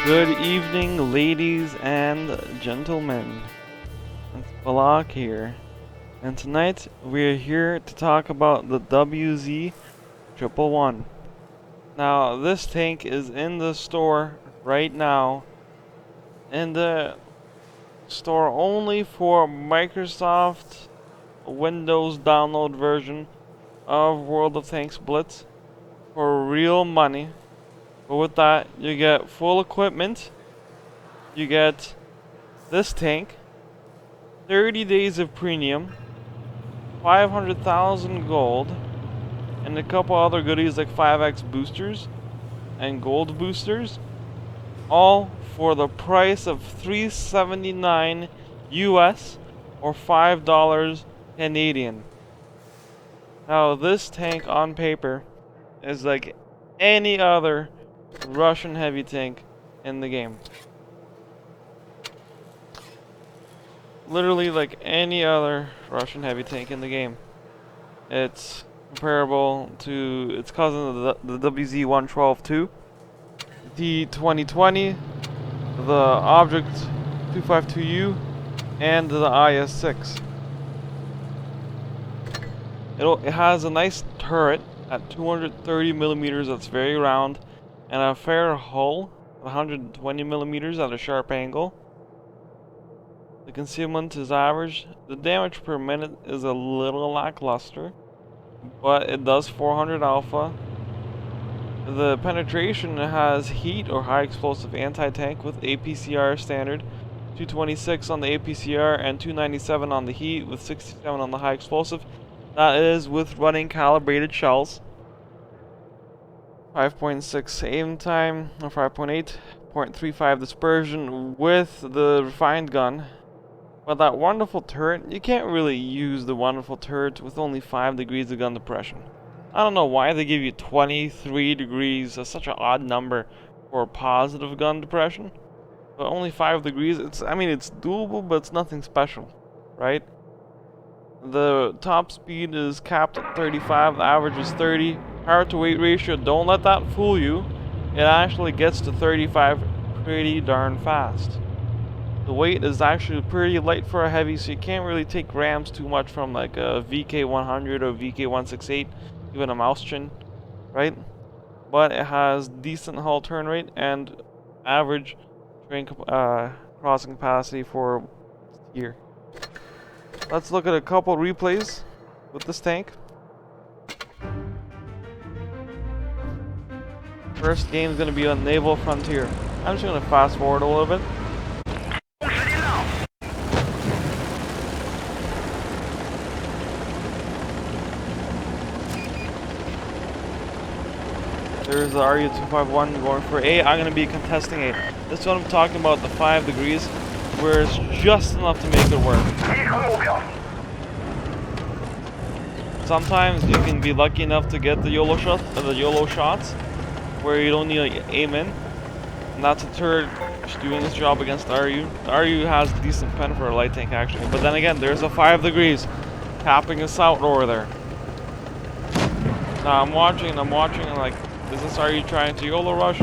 Good evening, ladies and gentlemen. It's Balak here, and tonight we're here to talk about the WZ-111. Now, this tank is in the store right now, in the store only for Microsoft Windows download version of World of Tanks Blitz for real money. But with that, you get full equipment, you get this tank, 30 days of premium, 500,000 gold, and a couple other goodies like 5x boosters and gold boosters, all for the price of $379 US or $5 Canadian. Now this tank on paper is like any other Russian heavy tank in the game. Literally like any other Russian heavy tank in the game. It's comparable to its cousin, the WZ-112 too, the 2020, the Object 252U, and the IS-6. It has a nice turret at 230 millimeters that's very round, and a fair hull, 120 millimeters at a sharp angle. The concealment is average. The damage per minute is a little lackluster, but it does 400 alpha. The penetration has heat or high explosive anti-tank with APCR standard, 226 on the APCR and 297 on the heat with 67 on the high explosive. That is with running calibrated shells. 5.6 aim time, or 5.8, 0.35 dispersion with the refined gun. But that wonderful turret, you can't really use the wonderful turret with only 5 degrees of gun depression. I don't know why they give you 23 degrees, that's such an odd number for positive gun depression. But only 5 degrees, it's doable, but it's nothing special, right? The top speed is capped at 35, the average is 30. Power to weight ratio, don't let that fool you. It actually gets to 35 pretty darn fast. The weight is actually pretty light for a heavy, so you can't really take grams too much from like a VK100 or VK168, even a mouse chin, right? But it has decent hull turn rate and average train crossing capacity for tier. Let's look at a couple replays with this tank. First game is going to be on Naval Frontier. I'm just going to fast forward a little bit. There's the RU-251 going for A. I'm going to be contesting A. This one I'm talking about, the 5 degrees, where it's just enough to make it work. Sometimes you can be lucky enough to get the YOLO shots, where you don't need to aim in. And that's a turret doing its job against the RU. The RU has decent pen for a light tank actually. But then again, there's a 5 degrees tapping us out over there. Now I'm watching and like, is this RU trying to YOLO rush?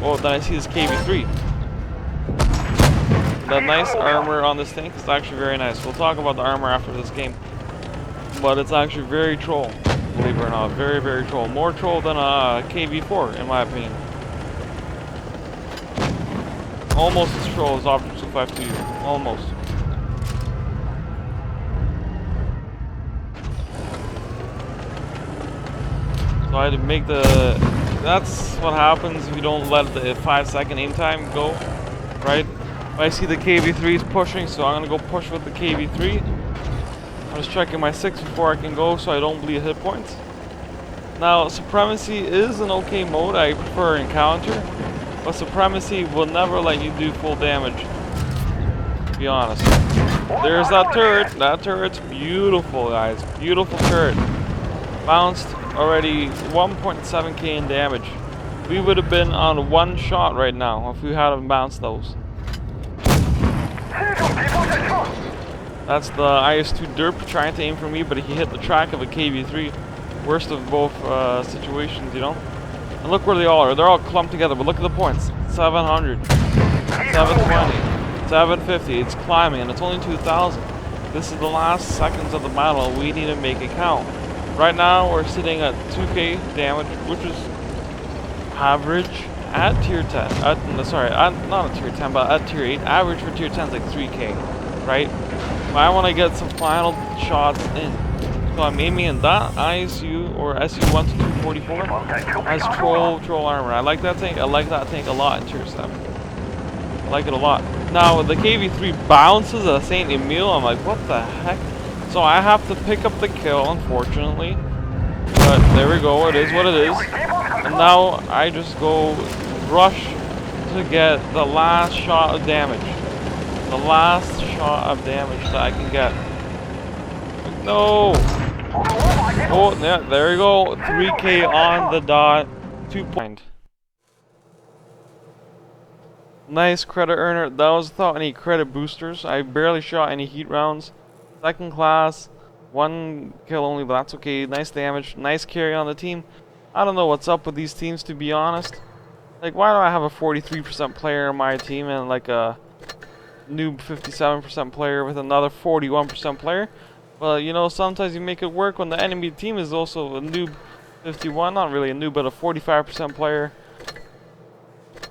Oh, then I see this KV-3. The nice armor on this tank is actually very nice. We'll talk about the armor after this game. But it's actually very troll, believe it or not. Very, very troll. More troll than a KV-4, in my opinion. Almost as troll as Object 252. Almost. So I had to make the... That's what happens if you don't let the 5-second aim time go, right? I see the KV-3 is pushing, so I'm going to go push with the KV-3. I'm just checking my 6 before I can go so I don't bleed hit points. Now, Supremacy is an okay mode. I prefer Encounter, but Supremacy will never let you do full damage, to be honest. There's that turret. That turret's beautiful, guys. Beautiful turret. Bounced already 1.7k in damage. We would have been on one shot right now if we hadn't bounced those. That's the IS-2 derp trying to aim for me, but he hit the track of a KV-3. Worst of both situations, you know? And look where they all are. They're all clumped together, but look at the points. 700, 720, 750. It's climbing, and it's only 2,000. This is the last seconds of the battle. We need to make it count. Right now, we're sitting at 2k damage, which is average at tier 10. Not at tier 10, but at tier 8. Average for tier 10 is like 3k, right? But I want to get some final shots in. So I'm aiming in that ISU or SU-1 to 244 as troll armor. I like that tank. I like that tank a lot in tier 7. I like it a lot. Now the KV-3 bounces at St. Emile. I'm like, what the heck? So I have to pick up the kill, unfortunately. But there we go. It is what it is. And now I just go rush to get the last shot of damage. The last shot of damage that I can get. No! Oh, yeah, there you go. 3k on the dot. 2 point. Nice credit earner. That was without any credit boosters. I barely shot any heat rounds. Second class. 1 kill only, but that's okay. Nice damage. Nice carry on the team. I don't know what's up with these teams, to be honest. Like, why do I have a 43% player on my team and like a noob 57% player with another 41% player? Well, you know, sometimes you make it work when the enemy team is also a noob 51. Not really a noob, but a 45% player.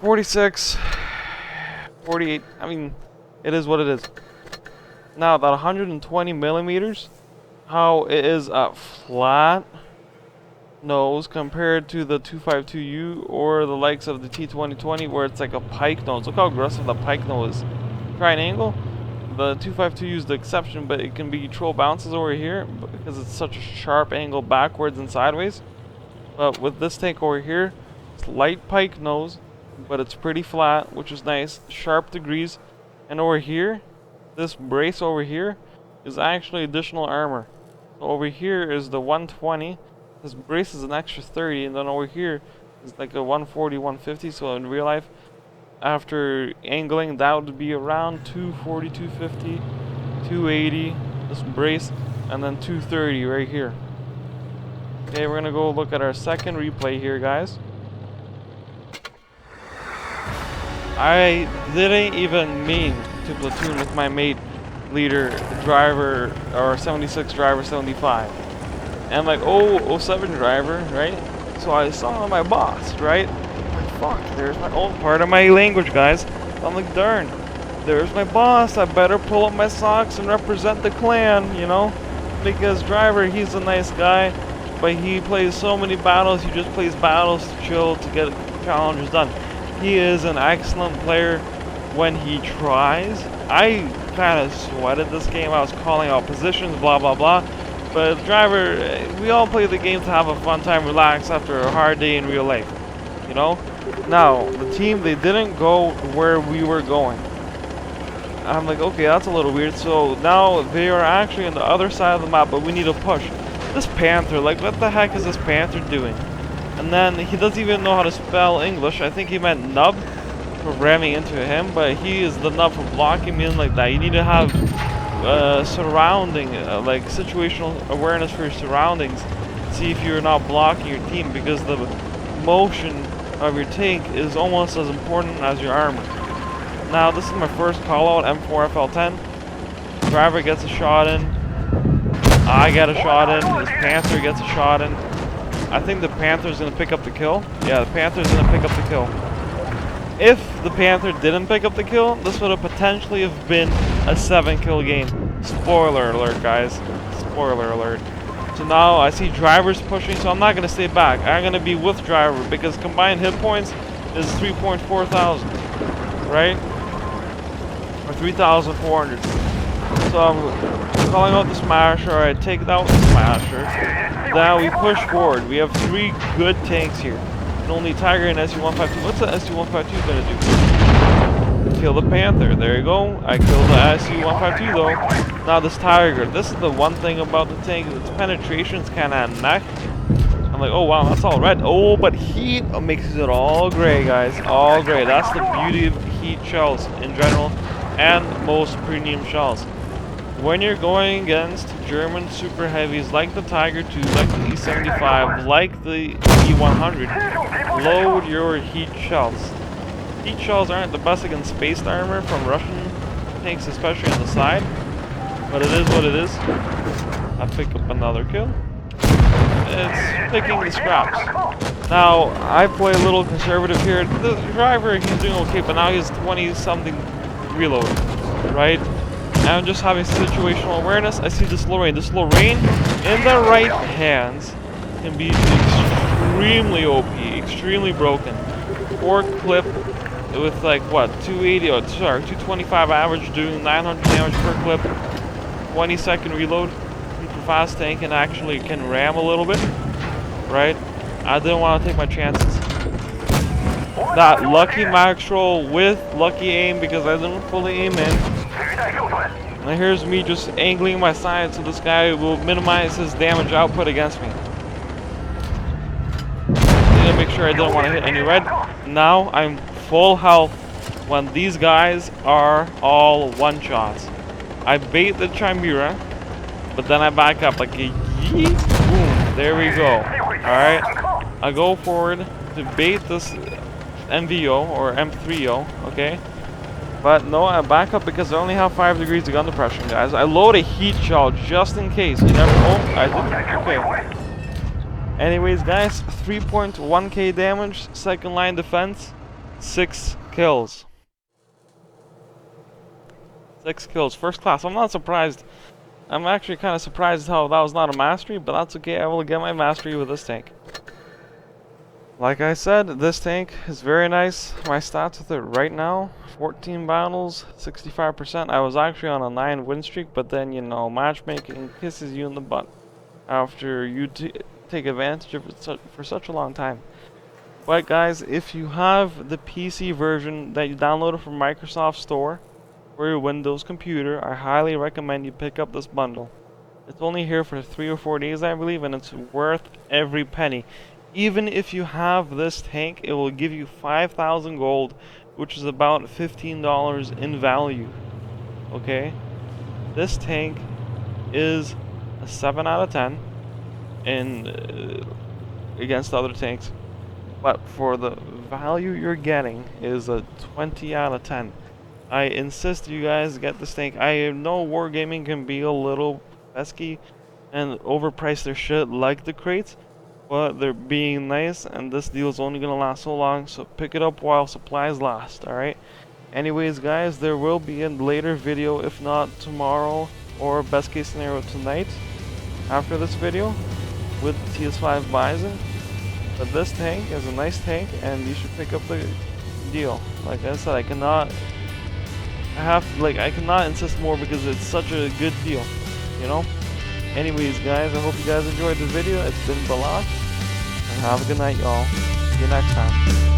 46. 48. I mean, it is what it is. Now, that 120 millimeters, how it is a flat nose compared to the 252U or the likes of the T2020 where it's like a pike nose. Look how aggressive the pike nose is. Try an angle. The 252U is the exception, but it can be troll bounces over here because it's such a sharp angle backwards and sideways. But with this tank over here, it's light pike nose, but it's pretty flat, which is nice. Sharp degrees. And over here, this brace over here is actually additional armor. So over here is the 120. This brace is an extra 30, and then over here is like a 140, 150. So in real life, after angling, that would be around 240, 250, 280. This brace, and then 230 right here. Okay, we're gonna go look at our second replay here, guys. I didn't even mean to platoon with my mate leader driver or 76 driver 75. And I'm like, oh, 07 driver, right? So I saw my boss, right? I'm like, fuck, there's my own part of my language, guys. I'm like, darn, there's my boss. I better pull up my socks and represent the clan, you know? Because driver, he's a nice guy, but he plays so many battles. He just plays battles to chill, to get challenges done. He is an excellent player when he tries. I kind of sweated this game. I was calling out positions, blah, blah, blah. But driver, we all play the game to have a fun time, relax after a hard day in real life, you know? Now, the team, they didn't go where we were going. I'm like, okay, that's a little weird. So now they are actually on the other side of the map, but we need to push. This Panther, like, what the heck is this Panther doing? And then he doesn't even know how to spell English. I think he meant nub for ramming into him, but he is the nub for blocking me in like that. You need to have surrounding, like situational awareness for your surroundings. See if you're not blocking your team, because the motion of your tank is almost as important as your armor. Now, this is my first call out, M4 FL10. Driver gets a shot in. I get a shot in. This Panther gets a shot in. I think the Panther's gonna pick up the kill. Yeah, the Panther's gonna pick up the kill. If the Panther didn't pick up the kill, this would have potentially have been a 7-kill game. Spoiler alert, guys. Spoiler alert. So now I see drivers pushing, so I'm not gonna stay back. I'm gonna be with driver because combined hit points is 3.4 thousand, right? Or 3,400. So I'm calling out the Smasher. I take out the Smasher. Now we push forward. We have 3 good tanks here. And only Tiger and SU-152. What's the SU-152 gonna do? Kill the Panther. There you go. I killed the SU-152 though. Now this Tiger. This is the one thing about the tank. Its penetration's kind of neck. I'm like, oh wow, that's all red. Oh, but heat makes it all gray, guys. All gray. That's the beauty of heat shells in general, and most premium shells. when you're going against German super heavies like the Tiger II, like the E75, like the E100, load your heat shells. Heat shells aren't the best against spaced armor from Russian tanks, especially on the side, but it is what it is. I pick up another kill. It's picking the scraps. Now, I play a little conservative here. The driver, he's doing okay, but now he's 20-something reload, right? I'm just having situational awareness. I see this Lorraine. This Lorraine in the right hands can be extremely OP, extremely broken. 4 clip with like what, 280, or sorry, 225 average, doing 900 damage per clip, 20-second reload. Super fast tank and actually can ram a little bit, right? I didn't want to take my chances. That lucky max roll with lucky aim because I didn't fully aim in. Now here's me just angling my side so this guy will minimize his damage output against me. Need to make sure I don't want to hit any red. Now I'm full health when these guys are all one-shots. I bait the Chimera, but then I back up like a yeet. Boom. There we go. Alright. I go forward to bait this MVO or M3O, okay? But no, I back up because I only have 5 degrees of gun depression, guys. I load a heat shell just in case. You never know. I didn't. Okay. Anyways, guys, 3.1k damage, second line defense, 6 kills. 6 kills, first class. I'm not surprised. I'm actually kind of surprised how that was not a mastery, but that's okay. I will get my mastery with this tank. Like I said, this tank is very nice. My stats with it right now, 14 battles, 65%. I was actually on a 9 win streak, but then, you know, matchmaking kisses you in the butt after you take advantage of it for such a long time. But guys, if you have the PC version that you downloaded from Microsoft Store for your Windows computer, I highly recommend you pick up this bundle. It's only here for 3 or 4 days, I believe, and it's worth every penny. Even if you have this tank, it will give you 5,000 gold, which is about $15 in value. Okay? This tank is a 7 out of 10 in against other tanks. But for the value you're getting is a 20 out of 10. I insist you guys get this tank. I know Wargaming can be a little pesky and overprice their shit like the crates, but they're being nice, and this deal is only gonna last so long, so pick it up while supplies last. Alright, anyways guys, there will be a later video, if not tomorrow or best case scenario tonight after this video with TS5 Bison. But this tank is a nice tank and you should pick up the deal. Like I said, I cannot insist more because it's such a good deal, you know. Anyways guys, I hope you guys enjoyed the video. It's been Balak, and have a good night, y'all. See you next time.